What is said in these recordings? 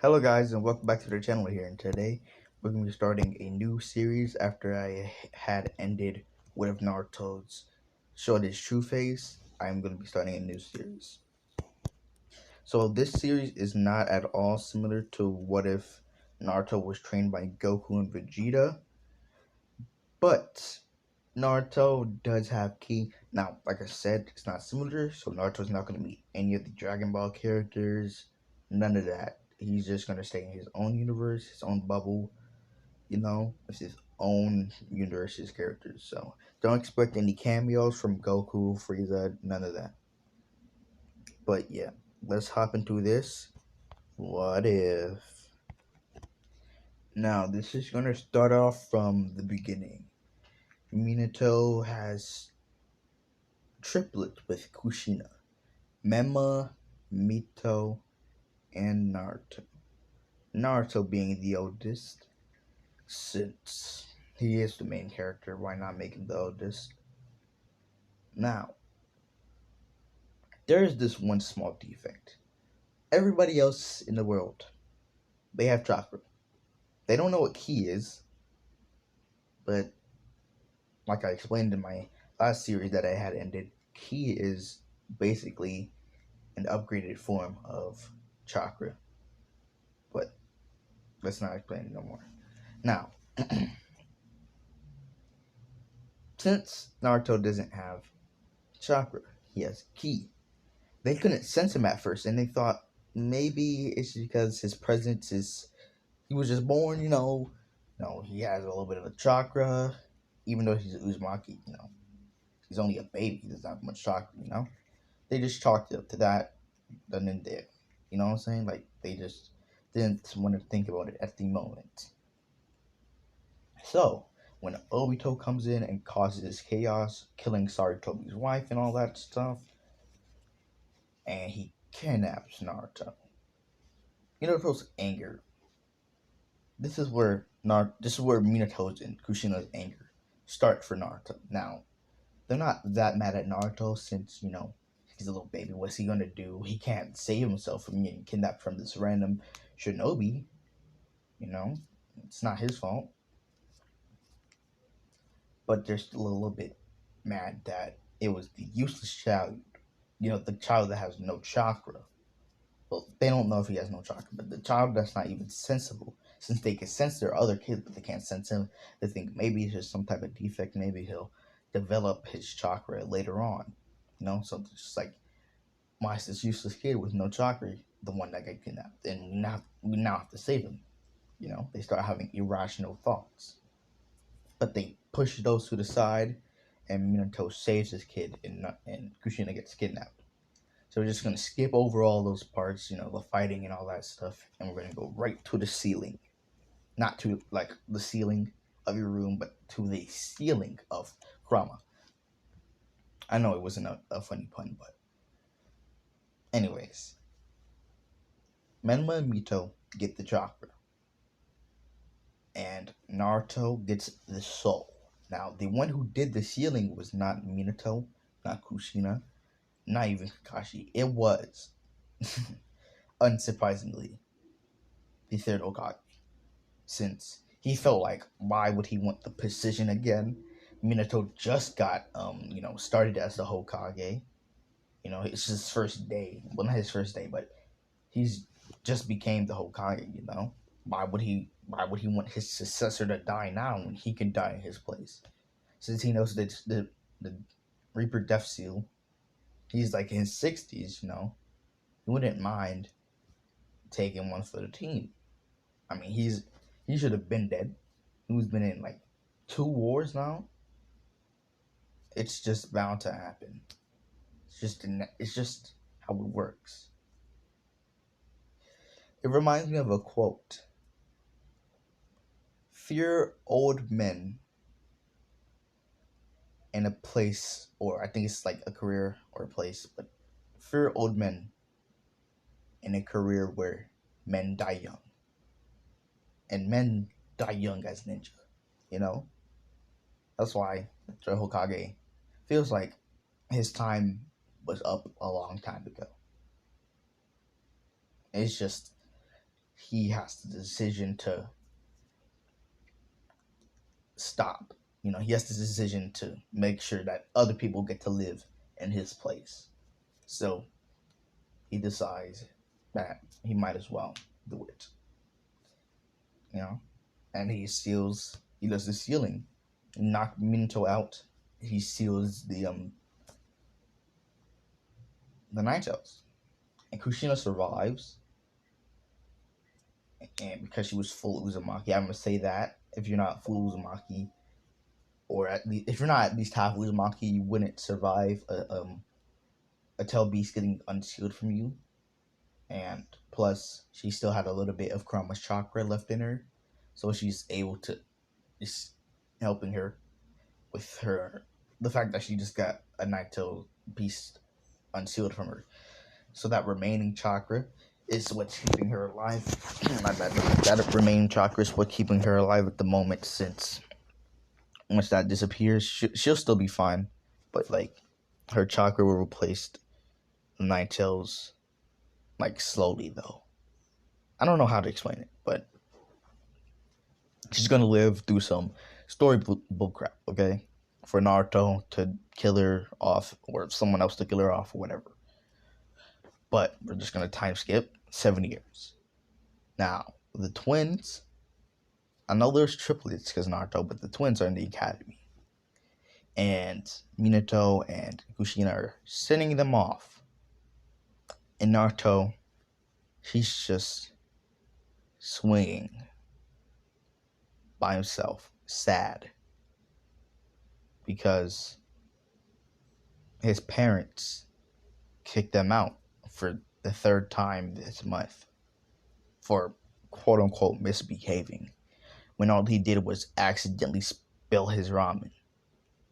Hello guys and welcome back to the channel here, and today we're going to be starting a new series after I had ended with Naruto's Showed His True Face. I'm going to be starting a new series. So this series is not at all similar to What If Naruto was trained by Goku and Vegeta, but Naruto does have ki. Now, like I said, it's not similar, so Naruto's not going to meet any of the Dragon Ball characters, none of that. He's just going to stay in his own universe, his own bubble, it's his own universe, his characters. So don't expect any cameos from Goku, Frieza, none of that. But yeah, let's hop into this. What if? Now, this is going to start off from the beginning. Minato has triplets with Kushina. Mema, Mito, and Naruto. Naruto being the oldest, since he is the main character, why not make him the oldest? Now, there is this one small defect. Everybody else in the world, they have chakra. They don't know what ki is, but like I explained in my last series that I had ended, ki is basically an upgraded form of chakra. But let's not explain it no more. Now, since Naruto doesn't have chakra, he has ki. They couldn't sense him at first, and they thought maybe it's because his presence is. He was just born, he has a little bit of a chakra, even though he's Uzumaki, he's only a baby, he doesn't have much chakra. They just chalked it up to that, and then there. You know what I'm saying? Like, they just didn't want to think about it at the moment. So, when Obito comes in and causes chaos, killing Saritobi's wife and all that stuff, and he kidnaps Naruto. Naruto's anger. This is where Minato's and Kushina's anger start for Naruto. Now, they're not that mad at Naruto since, he's a little baby. What's he gonna do? He can't save himself from getting kidnapped from this random shinobi, you know? It's not his fault. But they're still a little bit mad that it was the useless child, the child that has no chakra. Well, they don't know if he has no chakra, but the child that's not even sensible, since they can sense their other kids, but they can't sense him, they think maybe it's just some type of defect. Maybe he'll develop his chakra later on. So it's just like, why is this useless kid with no chakra the one that got kidnapped? And we now have to save him. They start having irrational thoughts. But they push those to the side, and Minato saves his kid, and Kushina gets kidnapped. So we're just gonna skip over all those parts, the fighting and all that stuff, and we're gonna go right to the ceiling. Not to like the ceiling of your room, but to the ceiling of Krama. I know it wasn't a funny pun, but anyways. Menma and Mito get the chakra. And Naruto gets the soul. Now, the one who did the sealing was not Minato, not Kushina, not even Kakashi. It was, unsurprisingly, the third Hokage. Since he felt like, why would he want the position again? Minato just got, started as the Hokage. It's his first day. Well, not his first day, but he's just became the Hokage. Why would he want his successor to die now when he can die in his place? Since he knows that the Reaper Death Seal, he's like in his 60s, he wouldn't mind taking one for the team. I mean, he should have been dead. He's been in like 2 wars now. It's just bound to happen. It's just how it works. It reminds me of a quote. Fear old men in a place, or I think it's like a career or a place, but fear old men in a career where men die young. And men die young as ninja, you know? That's why the Hokage feels like his time was up a long time ago. It's just he has the decision to stop. He has the decision to make sure that other people get to live in his place. So he decides that he might as well do it. You know, and he seals. He does the sealing, knock Minato out. He seals the Nine Tails, and Kushina survives. And because she was full Uzumaki, I'm gonna say that if you're not full Uzumaki, or at least if you're not at least half Uzumaki, you wouldn't survive a tail beast getting unsealed from you. And plus, she still had a little bit of Kurama's chakra left in her, so she's able to just helping her with the fact that she just got a Naito beast unsealed from her. So that remaining chakra is what's keeping her alive. My bad. That remaining chakra is what's keeping her alive at the moment, since once that disappears, she'll still be fine. But, like, her chakra will replace Nine Tails, like, slowly, though. I don't know how to explain it, but she's gonna live through some story bullcrap, okay? For Naruto to kill her off, or someone else to kill her off, or whatever. But we're just gonna time skip 7 years. Now, the twins, I know there's triplets because Naruto, but the twins are in the academy. And Minato and Kushina are sending them off. And Naruto, he's just swinging by himself, sad. Because his parents kicked them out for the third time this month for quote-unquote misbehaving, when all he did was accidentally spill his ramen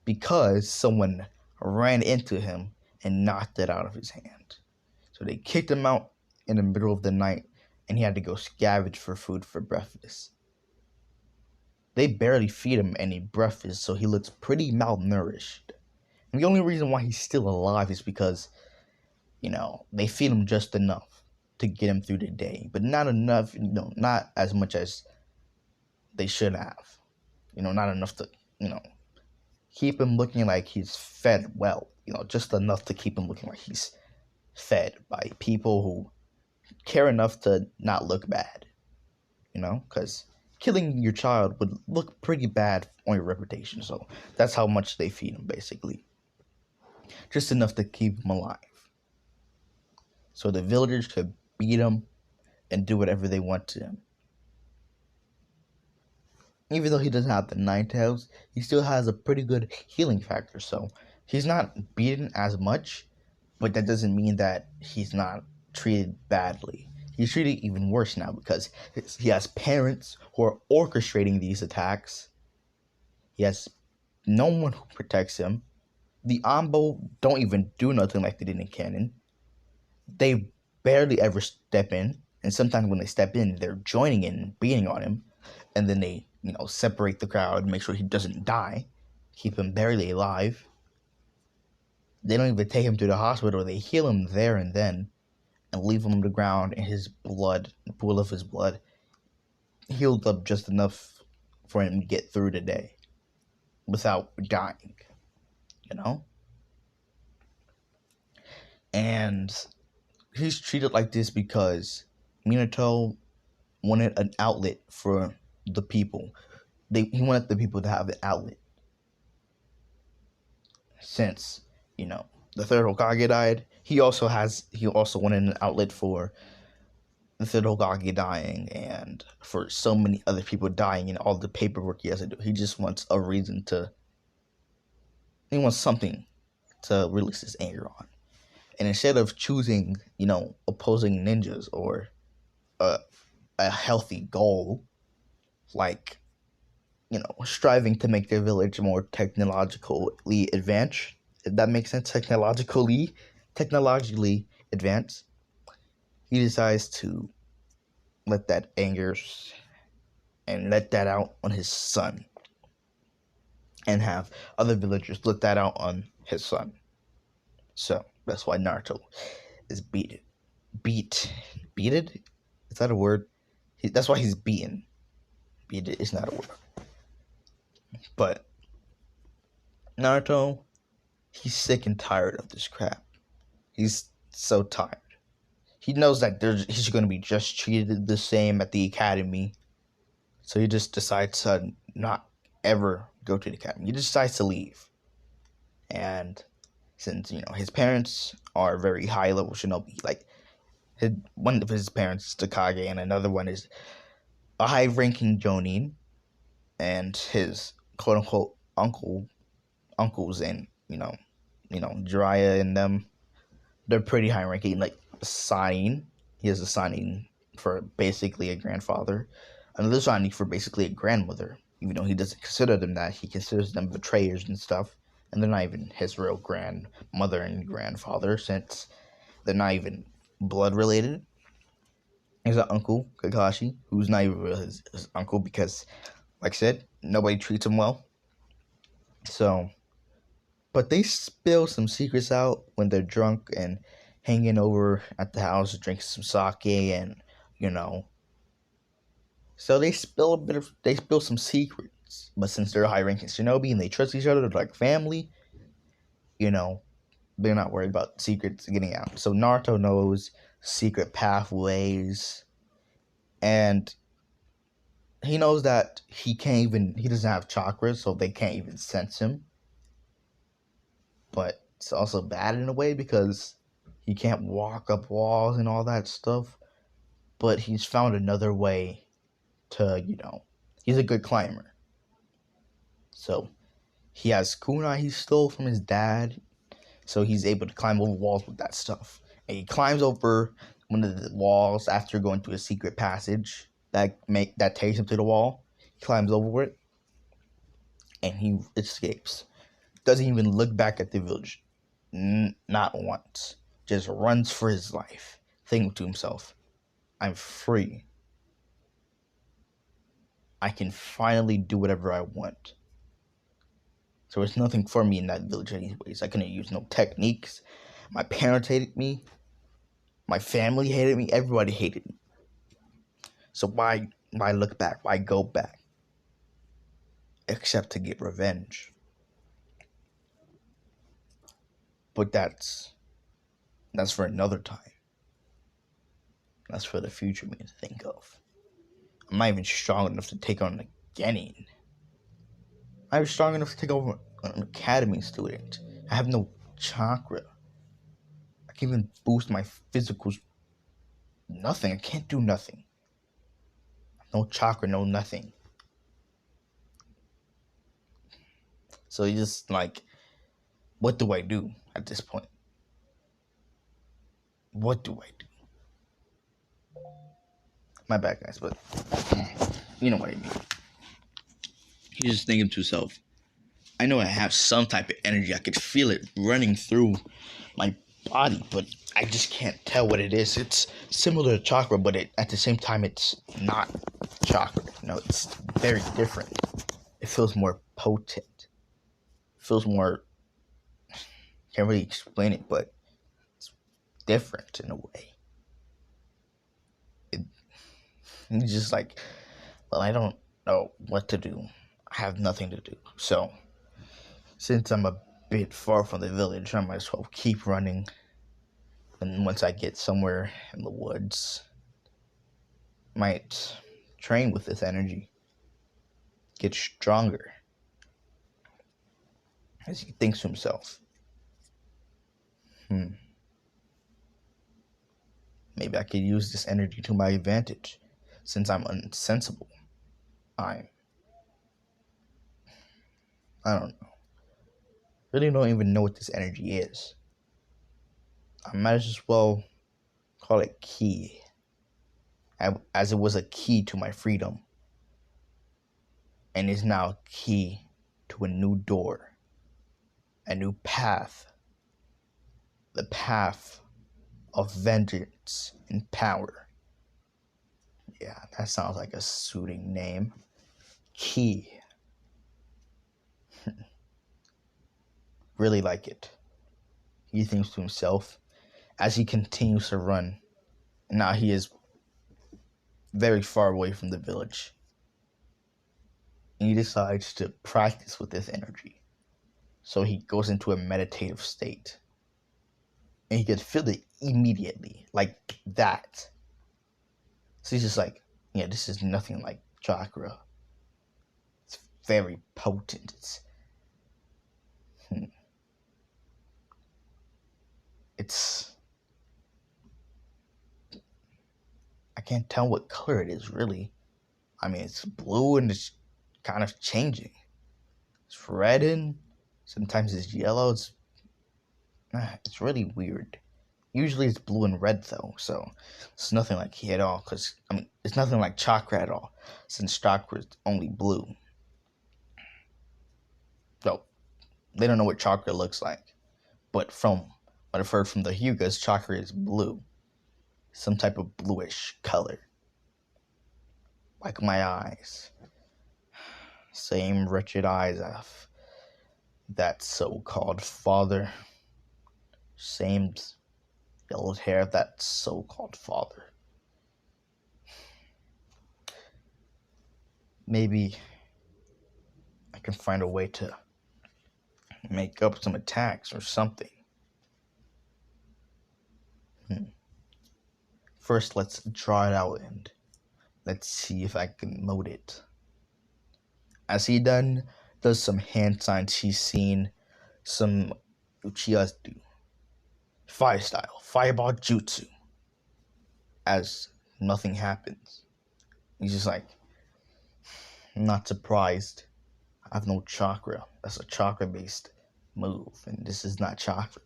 because someone ran into him and knocked it out of his hand. So they kicked him out in the middle of the night, and he had to go scavenge for food for breakfast. They barely feed him any breakfast, so he looks pretty malnourished. And the only reason why he's still alive is because, they feed him just enough to get him through the day, but not enough, not as much as they should have. Not enough to, keep him looking like he's fed well. Just enough to keep him looking like he's fed by people who care enough to not look bad. Because killing your child would look pretty bad on your reputation. So that's how much they feed him, basically. Just enough to keep him alive. So the villagers could beat him and do whatever they want to him. Even though he doesn't have the Nine Tails, he still has a pretty good healing factor. So he's not beaten as much, but that doesn't mean that he's not treated badly. He's treated even worse now because he has parents who are orchestrating these attacks. He has no one who protects him. The Ambo don't even do nothing like they did in canon. They barely ever step in, and sometimes when they step in, they're joining in and beating on him, and then they, separate the crowd, make sure he doesn't die, keep him barely alive. They don't even take him to the hospital. They heal him there and then, and leave him on the ground, and his blood, the pool of his blood, healed up just enough for him to get through the day without dying, And he's treated like this because Minato wanted an outlet for the people. He wanted the people to have an outlet. Since, the third Hokage died, he also wanted an outlet for the third Hokage dying and for so many other people dying and all the paperwork he has to do. He just wants a reason he wants something to release his anger on. And instead of choosing, opposing ninjas or a healthy goal, like, striving to make their village more technologically advanced, if that makes sense, technologically advanced, he decides to let that anger and let that out on his son, and have other villagers let that out on his son. So that's why Naruto is beated. Beated? Is that a word? That's why he's beaten. Beat is not a word. But Naruto, he's sick and tired of this crap. He's so tired. He knows that he's going to be just treated the same at the academy. So he just decides to not ever go to the academy. He just decides to leave. And since, his parents are very high level shinobi, like one of his parents is Hokage and another one is a high ranking Jonin, and his quote unquote uncles and Jiraiya and them, they're pretty high ranking. Like Sanin, he has a Sanin for basically a grandfather, another Sanin for basically a grandmother. Even though he doesn't consider them that, he considers them betrayers and stuff. And they're not even his real grandmother and grandfather, since they're not even blood related. He's an uncle, Kakashi, who's not even his uncle because, like I said, nobody treats him well. So, but they spill some secrets out when they're drunk and hanging over at the house, drinking some sake, and so they spill some secrets. But since they're high-ranking shinobi and they trust each other, they're like family. They're not worried about secrets getting out. So Naruto knows secret pathways, and he knows that he doesn't have chakras, so they can't even sense him. But it's also bad in a way because he can't walk up walls and all that stuff. But he's found another way to, he's a good climber. So he has kunai he stole from his dad, so he's able to climb over walls with that stuff. And he climbs over one of the walls after going through a secret passage that takes him to the wall. He climbs over it, and he escapes. Doesn't even look back at the village, not once. Just runs for his life, thinking to himself, "I'm free. I can finally do whatever I want." So there's nothing for me in that village anyways. I couldn't use no techniques. My parents hated me. My family hated me. Everybody hated me. So why look back? Why go back? Except to get revenge. But that's for another time. That's for the future me to think of. I'm not even strong enough to take on a Genin. I'm strong enough to take over an academy student. I have no chakra. I can't even boost my physicals. Nothing. I can't do nothing. No chakra, no nothing. So you just like, what do I do at this point? What do I do? My bad, guys, but you know what I mean. He's just thinking to himself, I know I have some type of energy. I could feel it running through my body, but I just can't tell what it is. It's similar to chakra, but at the same time, it's not chakra. It's very different. It feels more potent. It feels more, can't really explain it, but it's different in a way. It's just like, well, I don't know what to do. I have nothing to do. So, since I'm a bit far from the village, I might as well keep running. And once I get somewhere in the woods, might train with this energy, get stronger. As he thinks to himself, maybe I could use this energy to my advantage, since I'm insensible. I don't know. Really don't even know what this energy is. I might as well call it key, as it was a key to my freedom, and is now a key to a new door, a new path, the path of vengeance and power. Yeah, that sounds like a suiting name. Key. Really like it. He thinks to himself as he continues to run. Now he is very far away from the village. And he decides to practice with this energy. So he goes into a meditative state. And he could feel it immediately, like that. So he's just like, yeah, this is nothing like chakra. It's very potent. It's I can't tell what color it is really. I mean, it's blue and it's kind of changing. It's red and sometimes it's yellow. It's really weird. Usually it's blue and red though, so it's nothing like he at all. Cause I mean, it's nothing like chakra at all, since chakra is only blue. So they don't know what chakra looks like, but from what I've heard from the Hyugas, chakra is blue, some type of bluish color, like my eyes. Same wretched eyes of that so-called father. Same yellowed hair of that so-called father. Maybe I can find a way to make up some attacks or something. First, let's draw it out and let's see if I can mode it. As he does some hand signs he's seen some Uchihas do. Fire style, fireball jutsu. As nothing happens. He's just like, I'm not surprised. I have no chakra. That's a chakra-based move, and this is not chakra.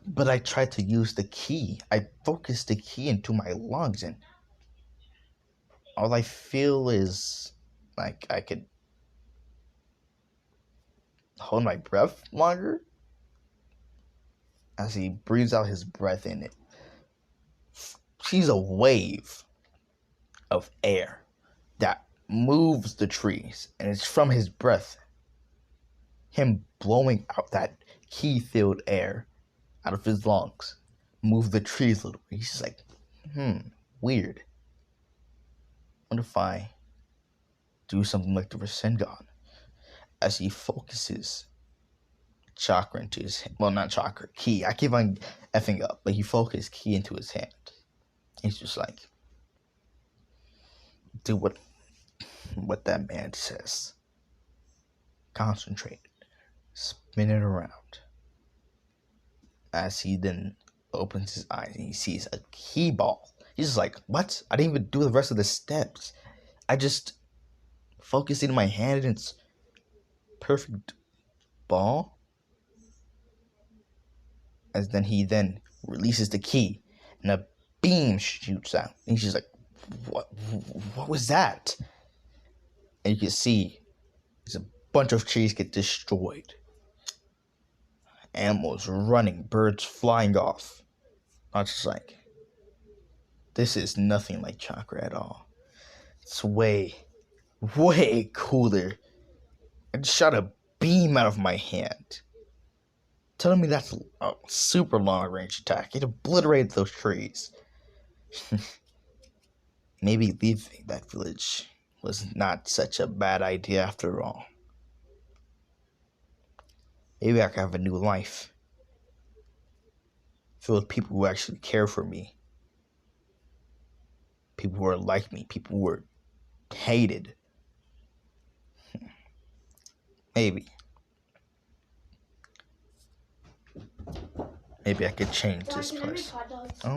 But I tried to use the ki. I focused the ki into my lungs, and all I feel is like I could hold my breath longer. As he breathes out his breath in it, sees a wave of air that moves the trees, and it's from his breath. Him blowing out that ki-filled air out of his lungs, move the trees a little bit. He's just like, weird. What if I do something like the Rasengan? As he focuses chakra into his hand. Well, not chakra, ki. I keep on effing up, but he focused ki into his hand. He's just like, do what that man says. Concentrate. Spin it around. As he then opens his eyes and he sees a ki ball. He's just like, what? I didn't even do the rest of the steps. I just focused in my hand and it's perfect ball. As then he releases the ki and a beam shoots out. And he's just like, what was that? And you can see there's a bunch of trees get destroyed. Animals running, birds flying off. I was just like, this is nothing like chakra at all. It's way, way cooler. I just shot a beam out of my hand. Telling me that's a super long range attack. It obliterated those trees. Maybe leaving that village was not such a bad idea after all. Maybe I could have a new life. Filled with people who actually care for me. People who are like me. People who are hated. Maybe. Maybe I could change this place.